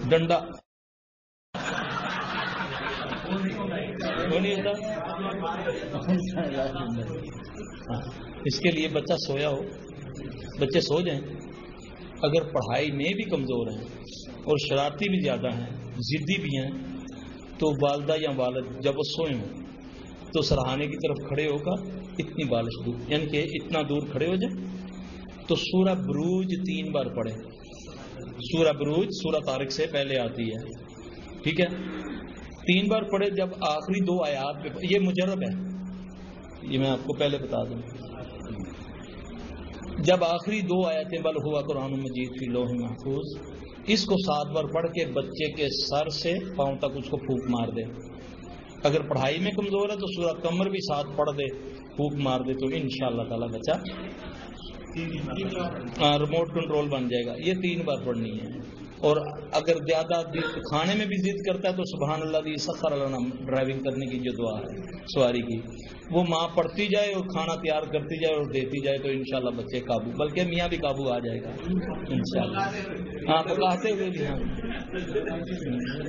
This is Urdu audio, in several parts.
ڈنڈا وہ نہیں ہوتا. اس کے لیے بچہ سویا ہو، بچے سو جائیں. اگر پڑھائی میں بھی کمزور ہیں اور شرارتی بھی زیادہ ہیں، ضدی بھی ہیں، تو والدہ یا والد جب وہ سوئے ہوں تو سرہانے کی طرف کھڑے ہو کر اتنی بالش دور، یعنی کہ اتنا دور کھڑے ہو جائیں تو سورہ بروج 3 بار پڑھیں. سورہ بروج سورہ طارق سے پہلے آتی ہے، ٹھیک ہے، 3 بار پڑھے. جب آخری 2 آیات پہ، یہ مجرب ہے، یہ میں آپ کو پہلے بتا دوں. جب آخری 2 آیتیں بل ہوا قرآن مجید فی لوح محفوظ، اس کو 7 بار پڑھ کے بچے کے سر سے پاؤں تک اس کو پھونک مار دے. اگر پڑھائی میں کمزور ہے تو سورہ قمر بھی 7 پڑھ دے، پھونک مار دے، تو انشاءاللہ تعالی بچہ ریموٹ کنٹرول بن جائے گا. یہ 3 بار پڑھنی ہے. اور اگر زیادہ کھانے میں بھی ضد کرتا ہے تو سبحان اللہ دی سخر لنا، ڈرائیونگ کرنے کی جو دعا ہے سواری کی، وہ ماں پڑھتی جائے اور کھانا تیار کرتی جائے اور دیتی جائے تو انشاءاللہ بچے قابو، بلکہ میاں بھی قابو آ جائے گا انشاءاللہ. ہاں پکاتے ہوئے بھی، ہاں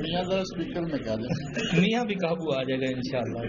میاں ذرا اسپیکر میں کہہ دیں، میاں بھی قابو آ جائے گا انشاءاللہ.